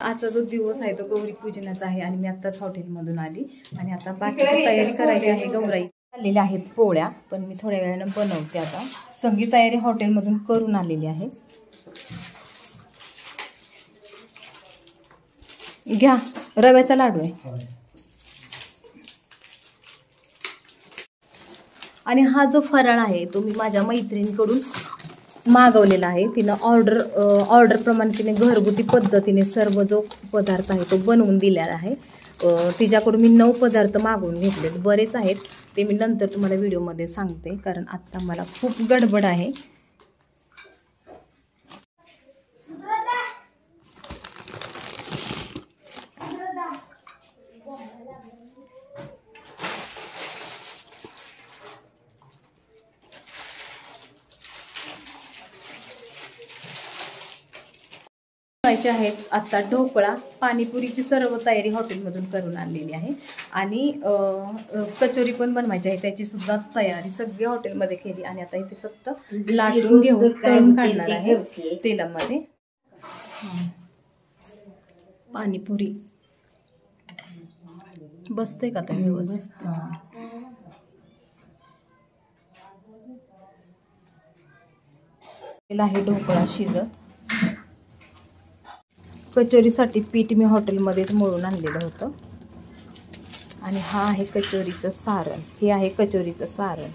आजचा जो दिवस आहे तो गौरी पूजनाचा आहे आणि मी आत्ताच हॉटेलमधून आली आणि आता बाकीची तयारी करायची आहे. गौराई आलेल्या आहेत पोळ्या, पण मी थोड्या वेळानं बनवते. आता सगळी तयारी हॉटेलमधून करून आलेली आहे. घ्या, रव्याचा लाडू आहे. आणि हा जो फराळ आहे तो मी माझ्या मैत्रिणीकडून मागवलेला आहे. तिनं ऑर्डरप्रमाणे तिने घरगुती पद्धतीने सर्व जो पदार्थ आहे तो बनवून दिलेला आहे. तिच्याकडून मी 9 पदार्थ मागवून घेतलेत. बरेच आहेत, ते मी नंतर तुम्हाला व्हिडिओमध्ये सांगते, कारण आत्ता मला खूप गडबड आहे. आहेत आता ढोकळा, पाणीपुरीची सर्व तयारी हॉटेलमधून करून आणलेली आहे. आणि कचोरी पण बनवायची आहे, त्याची सुद्धा तयारी सगळी हॉटेलमध्ये केली. आणि आता इथे फक्त लाटून घेऊन तळून काढणार आहे तेलामध्ये. पाणीपुरी बसते का आता व्यवस्थित? आहे ढोकळा शिजत. कचोरीसाठी पीठ मी हॉटेलमध्येच मळून आणलेलं होतं. आणि हा आहे कचोरीचं सारण. हे आहे कचोरीचं सारण.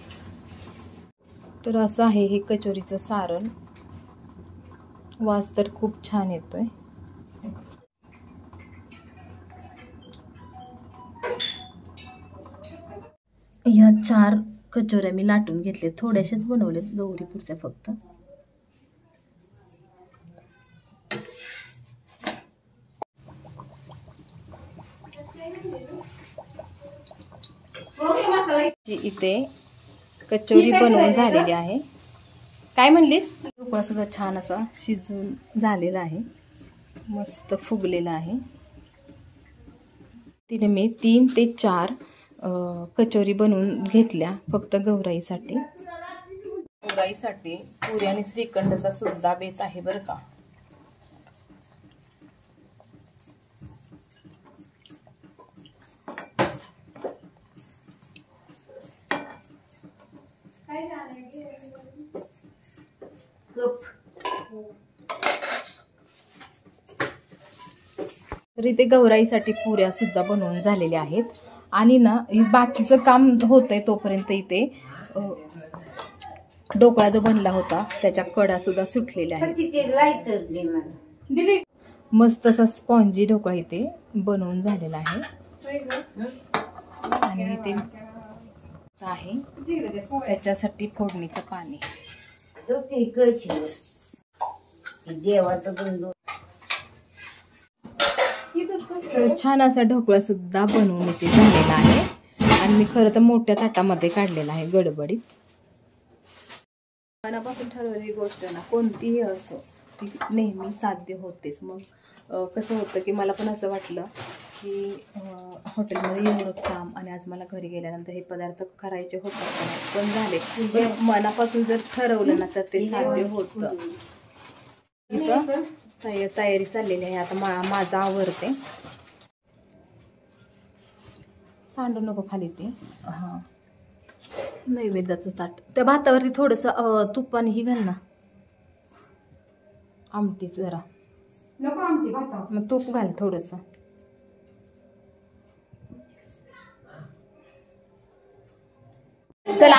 तर असं आहे हे कचोरीचं सारण. वास तर खूप छान येतोय. ह्या 4 कचोऱ्या मी लाटून घेतले. थोड्याशाच बनवलेत गौरीपुरत्या फक्त. इथे कचोरी बनवून झालेली आहे. काय म्हणलीस? ढोकळा सुद्धा छान असा शिजून झालेला आहे, मस्त फुगलेला आहे. तिने मी 3 ते 4 कचोरी बनवून घेतल्या फक्त गौराईसाठी. गौराईसाठी पुरी आणि श्रीखंडचा सुद्धा बेत आहे बरं का. तर इथे गौराईसाठी पुऱ्या सुद्धा बनवून झालेल्या आहेत. आणि ना बाकीचं काम होतंय तोपर्यंत इथे ढोकळा जो बनला होता त्याच्या कडा सुद्धा सुटलेल्या आहेत. मस्त असा स्पॉन्जी ढोकळा इथे बनवून झालेला आहे. आणि इथे आहे त्याच्यासाठी फोडणीचं पाणी. छान असा ढोकळा सुद्धा बनवून इथे झालेला आहे. आणि मी खरं तर मोठ्या ताटामध्ये काढलेला आहे गडबडीत. मनापासून ठरवलेली गोष्ट ना कोणतीही असो ती नेहमी साध्य होतेच. मग कसं होतं की मला पण असं वाटलं की हॉटेलमध्ये एवढं काम आणि आज मला घरी गेल्यानंतर हे पदार्थ करायचे होतात पण झाले. मनापासून जर ठरवलं ना तर ते साध्य होतं. इथं तयारी चाललेली आहे. आता माझं आवरते. सांडू नको खाली ते. हां, नैवेद्याचं ताट. त्या भातावरती थोडंसं तूप आणि ही घाल ना, आमटीच जरा नको आमटी भातावर, मग तूप घाल थोडंसं. चला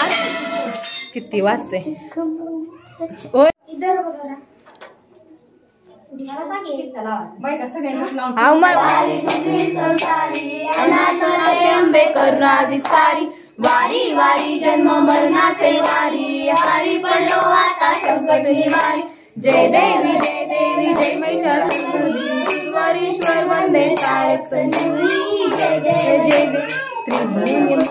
किती वाजते ओय. अंबे करुणा विस्तारी वारी वारी जन्म मरणाचे वारी हरी पडलो आता संकट निवारी. जय देवी जय महिषासुरमर्दिनी वंदे तारक संजीवनी. जय जय जय त्रिभुवन.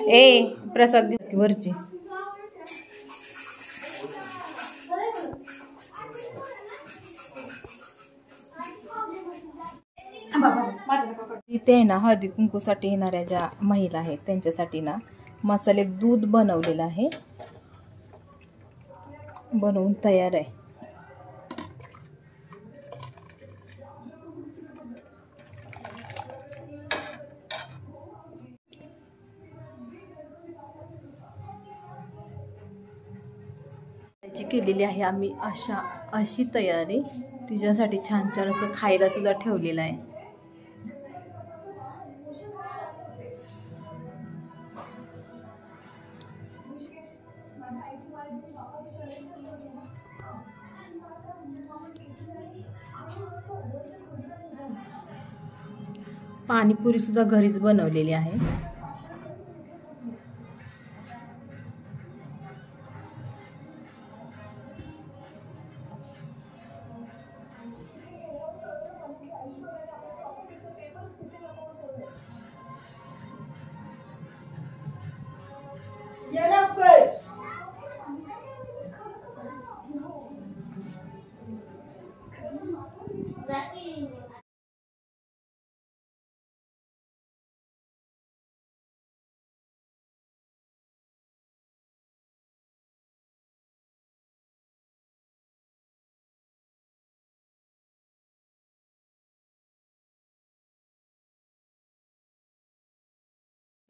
ए प्रसाद घे की वरची. इथे आहे ना हळदी कुंकूसाठी येणाऱ्या ज्या महिला आहेत त्यांच्यासाठी ना मसाले दूध बनवलेलं आहे, बनवून तयार आहे. त्याची केलेली आहे आम्ही अशी तयारी. तिच्यासाठी छान छान असं खायला सुद्धा ठेवलेलं आहे. पाणीपुरी सुद्धा घरीच बनवलेली आहे.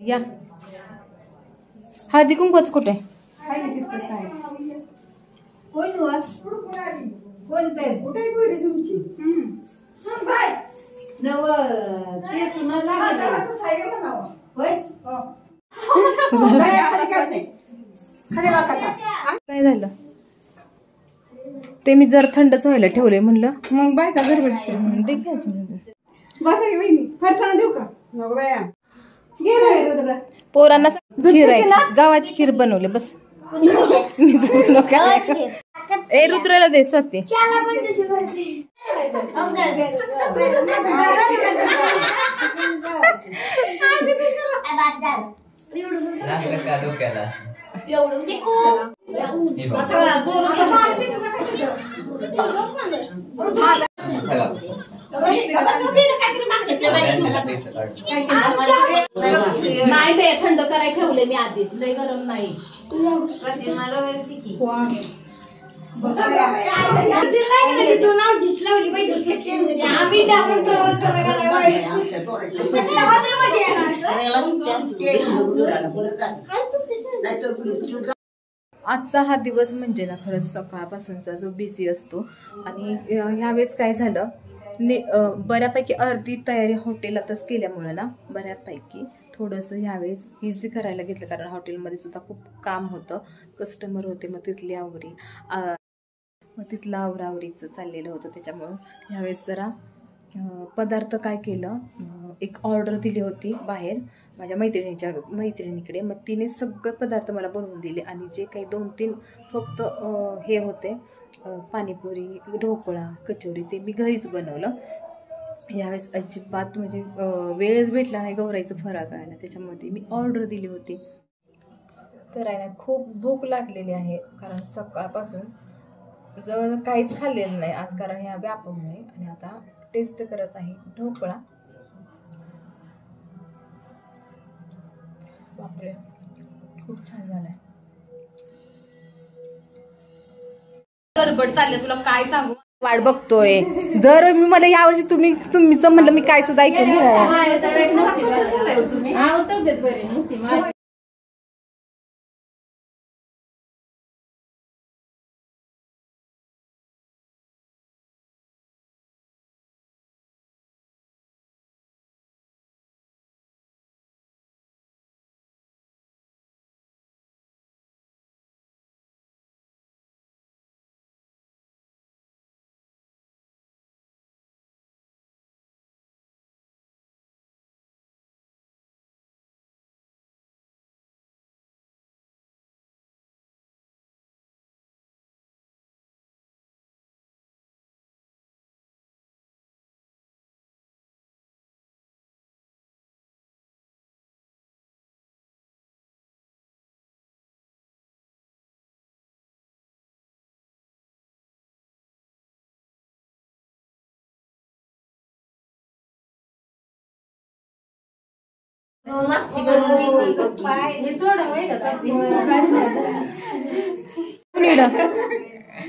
या हळदी कुंकूच कुठे? काय झालं ते मी जर थंडच व्हायला ठेवलंय म्हणलं, मग बायका पोरांना खीर आहे, गावाची खीर बनवले बस. ए रुद्राला दे स्वस्ती. नाही बे थंड करायला ठेवले मी आधीच, लय गरम नाही. आजचा हा दिवस म्हणजे ना खरंच सकाळपासूनचा जो बिझी असतो. आणि ह्यावेळेस काय झालं, बऱ्यापैकी अर्धी तयारी हॉटेलातच केल्यामुळे ना बऱ्यापैकी थोडंसं ह्यावेळेस इझी करायला घेतलं. कारण हॉटेलमध्ये सुद्धा खूप काम होतं, कस्टमर होते, मग तिथलं आवरावरीचं चाललेलं होतं. त्याच्यामुळं ह्यावेळेस जरा पदार्थ काय केलं, एक ऑर्डर दिली होती बाहेर माझ्या मैत्रिणीकडे. मग तिने सगळे पदार्थ मला बनवून दिले आणि जे काही 2-3 फक्त हे होते पाणीपुरी, ढोकळा, कचोरी, ते मी घरीच बनवलं. यावेळेस अजिबात म्हणजे वेळच भेटला नाही गौराईचं फराळ करायला, त्याच्यामध्ये मी ऑर्डर दिली होती. तर आहे ना खूप भूक लागलेली आहे, कारण सकाळपासून जवळ काहीच खाल्लेलं नाही आज, कारण ह्या व्यापामुळे. आणि आता टेस्ट करत आहे ढोकळा. बापरे खूप छान झालाय. गडबड चालले, तुला काय सांगू, वाट बघतोय. जर मी मला यावर्षी तुम्हीच म्हणलं मी काय सुद्धा ऐकून घेणार.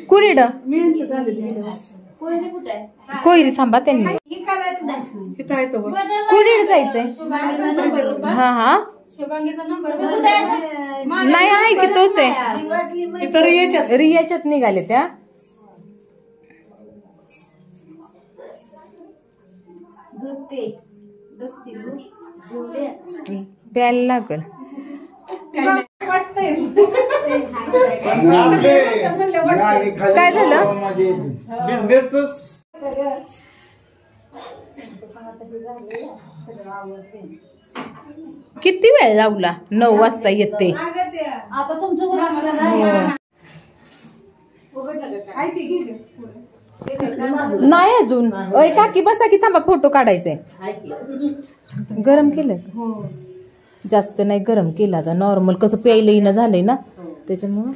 कुणीड कोयरी थांबा त्यांनी कुणीड जायचंय. हा हा नाही आहे की तोच आहे. रियाच्यात निघाले त्या. प्यायला लागल. काय झालं. किती वेळ लावला. 9 वाजता येते. आता तुमचं नाही अजून. ओय काकी बसा की थांबा फोटो काढायचे. गरम केलं जास्त नाही गरम केलं. आता नॉर्मल कसं प्यायला येणं झालंय ना त्याच्यामुळं.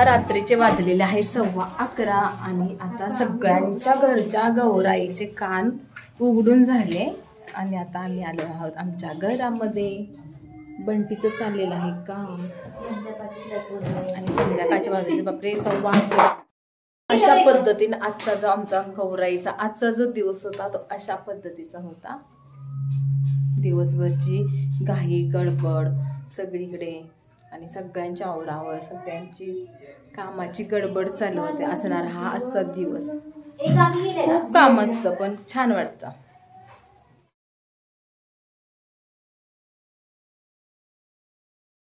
रात्रीचे वाजलेले आहे 11:15 आणि आता सगळ्यांच्या घरच्या गौराईचे कान उघडून झाले आणि आता आम्ही आलो आहोत आमच्या घरामध्ये. बंटीचं चाललेलं आहे काम आणि संध्याकाळच्या वाजले बापरे 11:15. अशा पद्धतीने आजचा जो आमचा गौराईचा आजचा जो दिवस होता तो अशा पद्धतीचा होता. दिवसभरची घाई गडबड सगळीकडे आणि सगळ्यांच्या आवरावर सगळ्यांची कामाची गडबड चालू होते. असणार हा आजचा दिवस. खूप काम असतं पण छान वाटतं.